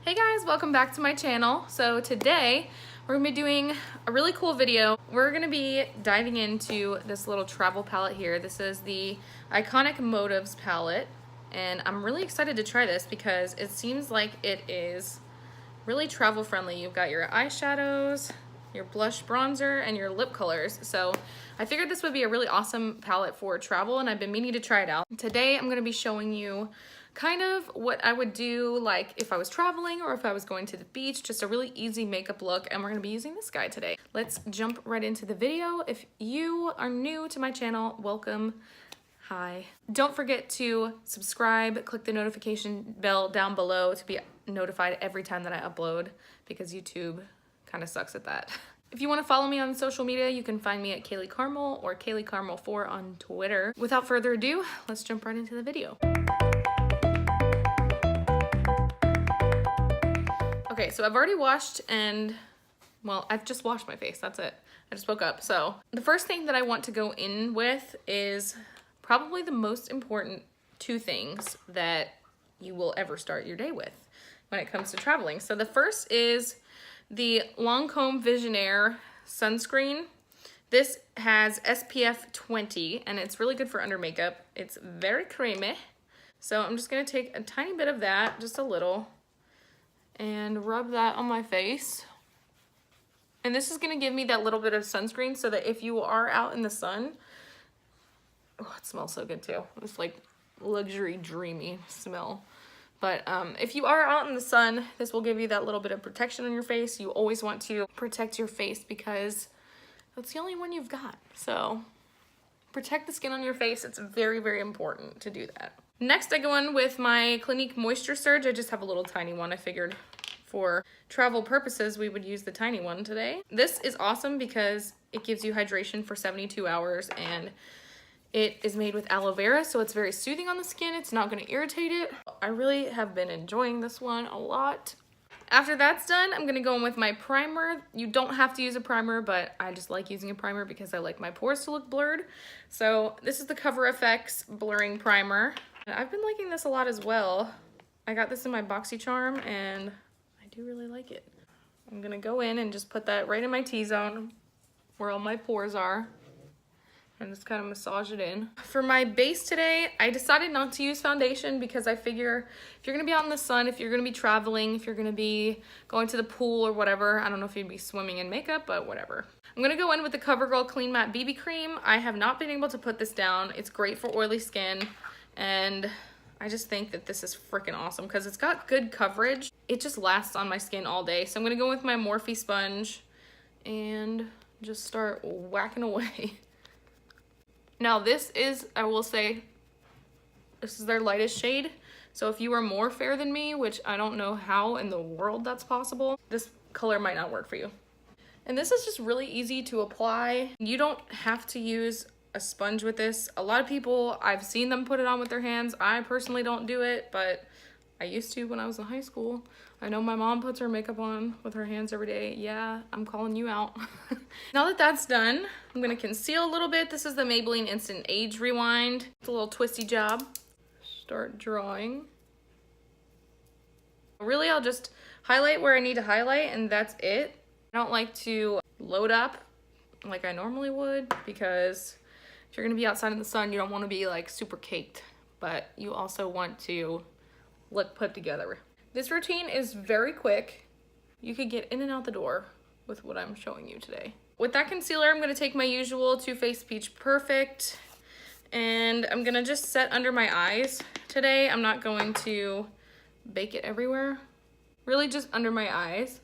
Hey guys, welcome back to my channel. So today we're gonna be doing a really cool video. We're gonna be diving into this little travel palette here. This is the Iconic Motives palette, and I'm really excited to try this because it seems like it is really travel friendly. You've got your eyeshadows, your blush bronzer, and your lip colors. So I figured this would be a really awesome palette for travel, and I've been meaning to try it out. Today I'm gonna be showing you kind of what I would do like if I was traveling or if I was going to the beach, just a really easy makeup look, and we're gonna be using this guy today. Let's jump right into the video. If you are new to my channel, welcome. Hi. Don't forget to subscribe, click the notification bell down below to be notified every time that I upload, because YouTube kind of sucks at that. If you want to follow me on social media, you can find me at Kayleecarmel or Kayleecarmel4 on Twitter. Without further ado, let's jump right into the video. Okay, so I've already washed and, well, I've just washed my face, that's it. I just woke up. So the first thing that I want to go in with is probably the most important two things that you will ever start your day with when it comes to traveling. So the first is the Lancôme Visionnaire sunscreen. This has SPF 20 and it's really good for under makeup. It's very creamy. So I'm just gonna take a tiny bit of that, just a little, and rub that on my face. And this is gonna give me that little bit of sunscreen so that if you are out in the sun, oh, it smells so good too. It's like luxury, dreamy smell. But if you are out in the sun, this will give you that little bit of protection on your face. You always want to protect your face because that's the only one you've got. So protect the skin on your face. It's very, very important to do that. Next, I go in with my Clinique Moisture Surge. I just have a little tiny one. I figured for travel purposes, we would use the tiny one today. This is awesome because it gives you hydration for 72 hours and it is made with aloe vera, so it's very soothing on the skin. It's not gonna irritate it. I really have been enjoying this one a lot. After that's done, I'm gonna go in with my primer. You don't have to use a primer, but I just like using a primer because I like my pores to look blurred. So this is the Cover FX Blurring Primer. I've been liking this a lot as well. I got this in my BoxyCharm and I do really like it. I'm gonna go in and just put that right in my T-zone where all my pores are and just kind of massage it in. For my base today, I decided not to use foundation because I figure if you're gonna be out in the sun, if you're gonna be traveling, if you're gonna be going to the pool or whatever, I don't know if you'd be swimming in makeup, but whatever. I'm gonna go in with the Covergirl Clean Matte BB Cream. I have not been able to put this down. It's great for oily skin, and I just think that this is freaking awesome because it's got good coverage. It just lasts on my skin all day. So I'm gonna go with my Morphe sponge and just start whacking away. Now this is, I will say, this is their lightest shade. So if you are more fair than me, which I don't know how in the world that's possible, this color might not work for you. And this is just really easy to apply. You don't have to use a sponge with this. A lot of people, I've seen them put it on with their hands. I personally don't do it, but I used to when I was in high school. I know my mom puts her makeup on with her hands every day. Yeah, I'm calling you out. Now that that's done, I'm gonna conceal a little bit. This is the Maybelline Instant Age Rewind. It's a little twisty job. Start drawing. Really, I'll just highlight where I need to highlight and that's it. I don't like to load up like I normally would because if you're gonna be outside in the sun, you don't wanna be like super caked, but you also want to look put together. This routine is very quick. You could get in and out the door with what I'm showing you today. With that concealer, I'm gonna take my usual Too Faced Peach Perfect and I'm gonna just set under my eyes today. I'm not going to bake it everywhere. Really just under my eyes.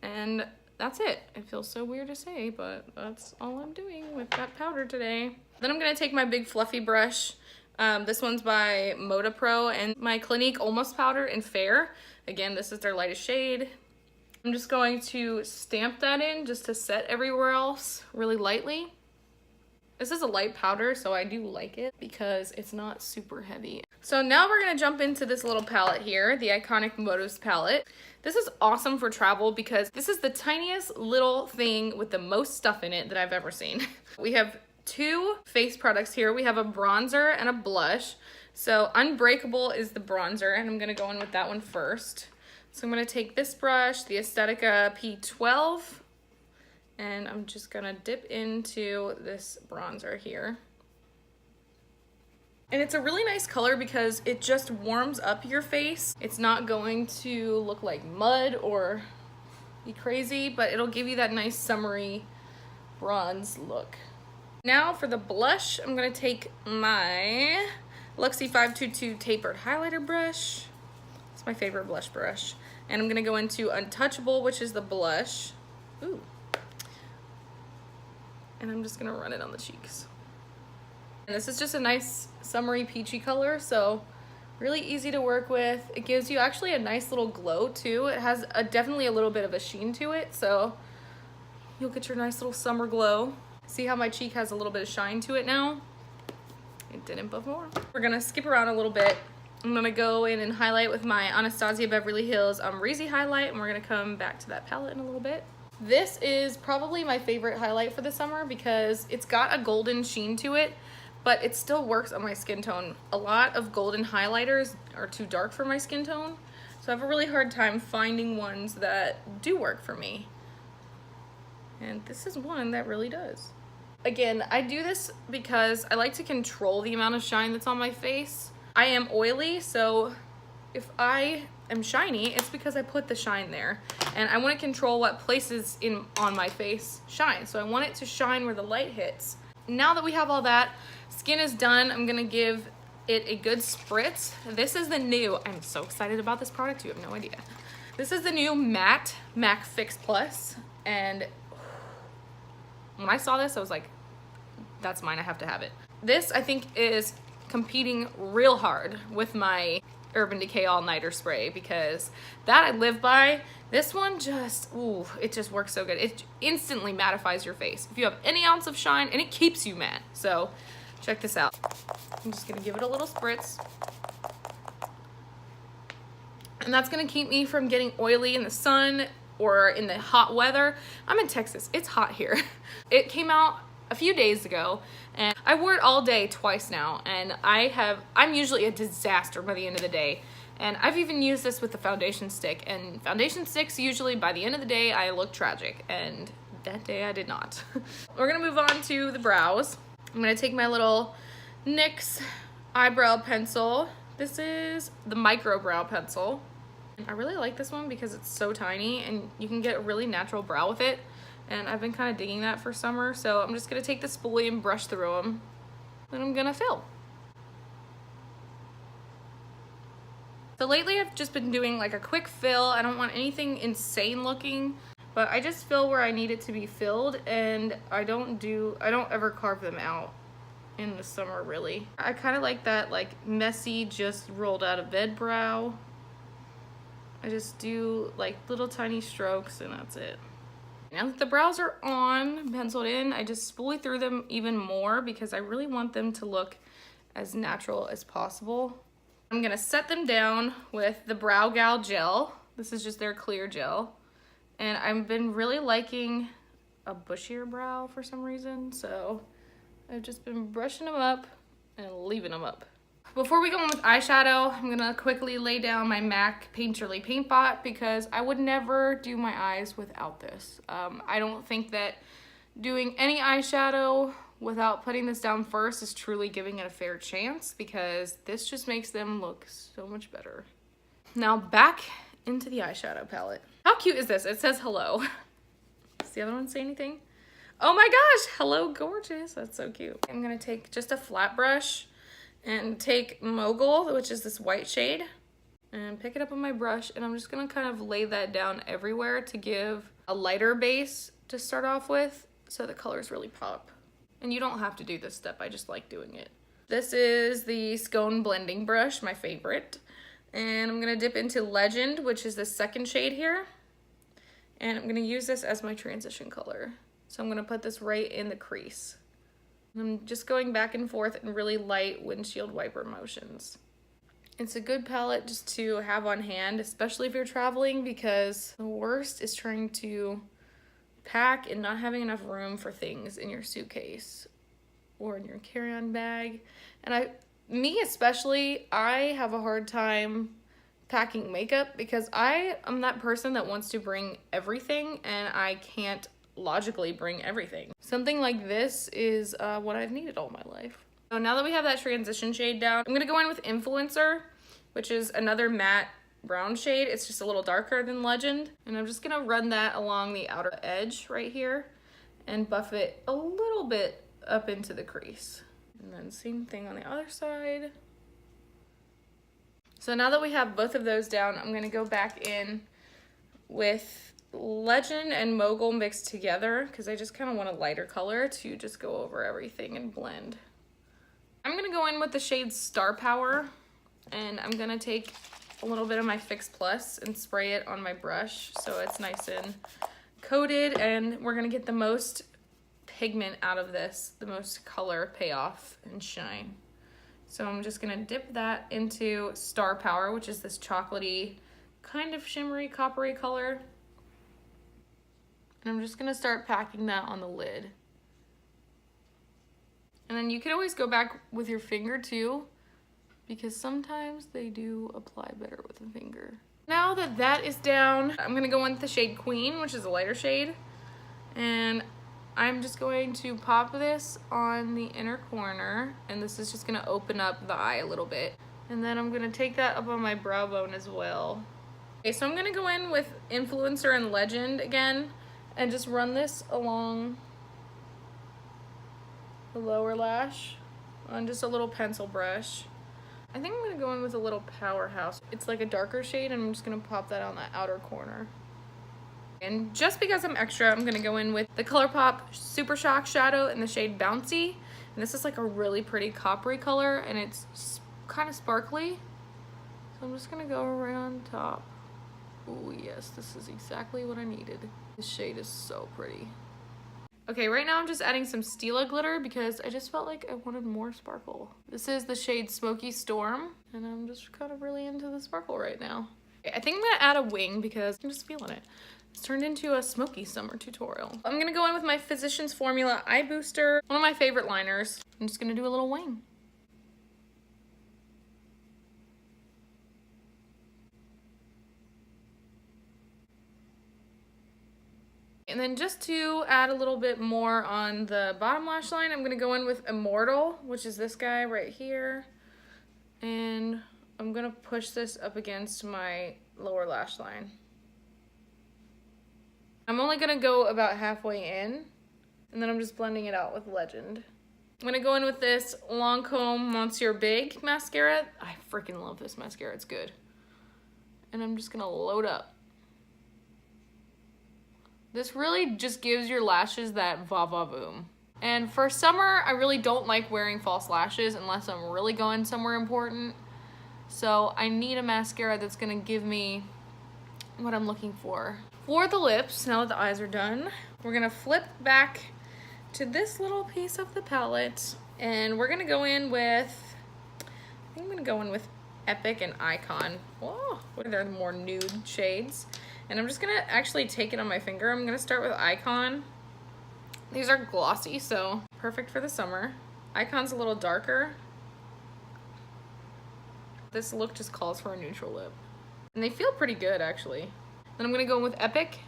And that's it. It feels so weird to say, but that's all I'm doing with that powder today. Then I'm gonna take my big fluffy brush. This one's by Moda Pro and my Clinique Almost Powder in Fair. Again, this is their lightest shade. I'm just going to stamp that in just to set everywhere else really lightly. This is a light powder, so I do like it because it's not super heavy. So now we're gonna jump into this little palette here, the Iconic Motives palette. This is awesome for travel because this is the tiniest little thing with the most stuff in it that I've ever seen. We have two face products here. We have a bronzer and a blush. So Unbreakable is the bronzer, and I'm gonna go in with that one first. So I'm gonna take this brush, the Aesthetica P12, and I'm just gonna dip into this bronzer here. And it's a really nice color because it just warms up your face. It's not going to look like mud or be crazy, but it'll give you that nice summery bronze look. Now for the blush, I'm gonna take my Luxie 522 tapered highlighter brush. It's my favorite blush brush. And I'm gonna go into Untouchable, which is the blush. Ooh. And I'm just gonna run it on the cheeks. And this is just a nice summery peachy color, so really easy to work with. It gives you actually a nice little glow too. It has definitely a little bit of a sheen to it, so you'll get your nice little summer glow. See how my cheek has a little bit of shine to it now? It didn't before. We're gonna skip around a little bit. I'm gonna go in and highlight with my Anastasia Beverly Hills Amrezy highlight, and we're gonna come back to that palette in a little bit. This is probably my favorite highlight for the summer because it's got a golden sheen to it, but it still works on my skin tone. A lot of golden highlighters are too dark for my skin tone, so I have a really hard time finding ones that do work for me. And this is one that really does. Again, I do this because I like to control the amount of shine that's on my face. I am oily, so if I am shiny, it's because I put the shine there. And I want to control what places on my face shine. So I want it to shine where the light hits. Now that we have all that, skin is done. I'm gonna give it a good spritz. This is the new, I'm so excited about this product, you have no idea. This is the new matte MAC Fix Plus, and when I saw this, I was like, that's mine, I have to have it. This, I think, is competing real hard with my Urban Decay All Nighter spray because that I live by. This one just, ooh, it just works so good. It instantly mattifies your face. If you have any ounce of shine, and it keeps you matte. So check this out. I'm just gonna give it a little spritz. And that's gonna keep me from getting oily in the sun or in the hot weather. I'm in Texas, it's hot here. It came out a few days ago and I wore it all day twice now, and I'm usually a disaster by the end of the day. And I've even used this with the foundation stick, and foundation sticks usually by the end of the day I look tragic, and that day I did not. We're gonna move on to the brows. I'm gonna take my little NYX eyebrow pencil. This is the micro brow pencil. I really like this one because it's so tiny and you can get a really natural brow with it. And I've been kind of digging that for summer. So I'm just gonna take the spoolie and brush through them. Then I'm gonna fill. So lately I've just been doing like a quick fill. I don't want anything insane looking, but I just fill where I need it to be filled, and I don't ever carve them out in the summer really. I kind of like that like messy, just rolled out of bed brow. I just do like little tiny strokes and that's it. Now that the brows are on, penciled in, I just spoolie through them even more because I really want them to look as natural as possible. I'm gonna set them down with the Brow Gal gel. This is just their clear gel. And I've been really liking a bushier brow for some reason, so I've just been brushing them up and leaving them up. Before we go on with eyeshadow, I'm gonna quickly lay down my MAC Painterly Paint Pot because I would never do my eyes without this. I don't think that doing any eyeshadow without putting this down first is truly giving it a fair chance because this just makes them look so much better. Now back into the eyeshadow palette. How cute is this? It says hello. Does the other one say anything? Oh my gosh, hello gorgeous. That's so cute. I'm gonna take just a flat brush and take Mogul, which is this white shade, and pick it up on my brush, and I'm just gonna kind of lay that down everywhere to give a lighter base to start off with so the colors really pop. And you don't have to do this step, I just like doing it. This is the Scone blending brush, my favorite, and I'm gonna dip into Legend, which is the second shade here, and I'm gonna use this as my transition color. So I'm gonna put this right in the crease. I'm just going back and forth in really light windshield wiper motions. It's a good palette just to have on hand, especially if you're traveling, because the worst is trying to pack and not having enough room for things in your suitcase or in your carry-on bag. And me especially, I have a hard time packing makeup because I am that person that wants to bring everything and I can't logically bring everything. Something like this is what I've needed all my life. So now that we have that transition shade down, I'm gonna go in with Influencer, which is another matte brown shade. It's just a little darker than Legend. And I'm just gonna run that along the outer edge right here and buff it a little bit up into the crease. And then same thing on the other side. So now that we have both of those down, I'm gonna go back in with Legend and Mogul mixed together because I just kind of want a lighter color to just go over everything and blend. I'm gonna go in with the shade Star Power, and I'm gonna take a little bit of my Fix Plus and spray it on my brush so it's nice and coated, and we're gonna get the most pigment out of this, the most color payoff and shine. So I'm just gonna dip that into Star Power, which is this chocolatey, kind of shimmery, coppery color. And I'm just gonna start packing that on the lid. And then you can always go back with your finger too, because sometimes they do apply better with a finger. Now that that is down, I'm gonna go in with the shade Queen, which is a lighter shade. And I'm just going to pop this on the inner corner, and this is just gonna open up the eye a little bit. And then I'm gonna take that up on my brow bone as well. Okay, so I'm gonna go in with Influencer and Legend again, and just run this along the lower lash on just a little pencil brush. I think I'm gonna go in with a little Powerhouse. It's like a darker shade, and I'm just gonna pop that on the outer corner. And just because I'm extra, I'm gonna go in with the Colourpop Super Shock Shadow in the shade Bouncy. And this is like a really pretty coppery color, and it's kind of sparkly. So I'm just gonna go around top. Oh yes, this is exactly what I needed. This shade is so pretty. Okay, right now I'm just adding some Stilla glitter because I just felt like I wanted more sparkle. This is the shade Smoky Storm, and I'm just kind of really into the sparkle right now. Okay, I think I'm gonna add a wing because I'm just feeling it. It's turned into a smoky summer tutorial. I'm gonna go in with my Physicians Formula Eye Booster, one of my favorite liners. I'm just gonna do a little wing. And then just to add a little bit more on the bottom lash line, I'm gonna go in with Immortal, which is this guy right here. And I'm gonna push this up against my lower lash line. I'm only gonna go about halfway in, and then I'm just blending it out with Legend. I'm gonna go in with this Lancôme Monsieur Big mascara. I freaking love this mascara, it's good. And I'm just gonna load up. This really just gives your lashes that va-va-voom. And for summer, I really don't like wearing false lashes unless I'm really going somewhere important. So I need a mascara that's gonna give me what I'm looking for. For the lips, now that the eyes are done, we're gonna flip back to this little piece of the palette, and we're gonna go in with, I think I'm gonna go in with Epic and Icon. Whoa, they're the more nude shades. And I'm just gonna actually take it on my finger. I'm gonna start with Icon. These are glossy, so perfect for the summer. Icon's a little darker. This look just calls for a neutral lip. And they feel pretty good, actually. Then I'm gonna go in with Epic.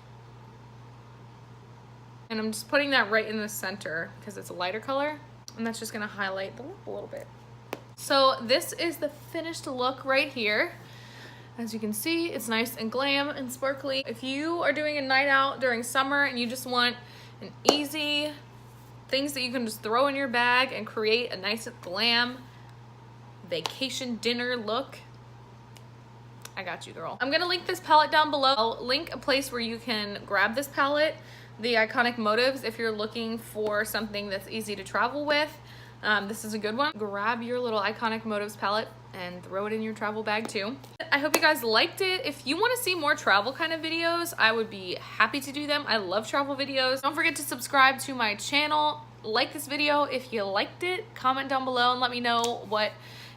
And I'm just putting that right in the center because it's a lighter color. And that's just gonna highlight the lip a little bit. So this is the finished look right here. As you can see, it's nice and glam and sparkly. If you are doing a night out during summer and you just want an easy things that you can just throw in your bag and create a nice glam vacation dinner look, I got you, girl. I'm gonna link this palette down below. I'll link a place where you can grab this palette, the Iconic Motives, if you're looking for something that's easy to travel with. This is a good one. Grab your little Iconic Motives palette and throw it in your travel bag too. I hope you guys liked it. If you want to see more travel kind of videos, I would be happy to do them. I love travel videos. Don't forget to subscribe to my channel. Like this video if you liked it. Comment down below and let me know what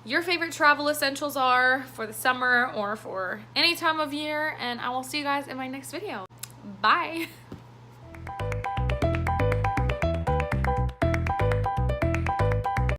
your favorite travel essentials are for the summer or for any time of year. And I will see you guys in my next video. Bye.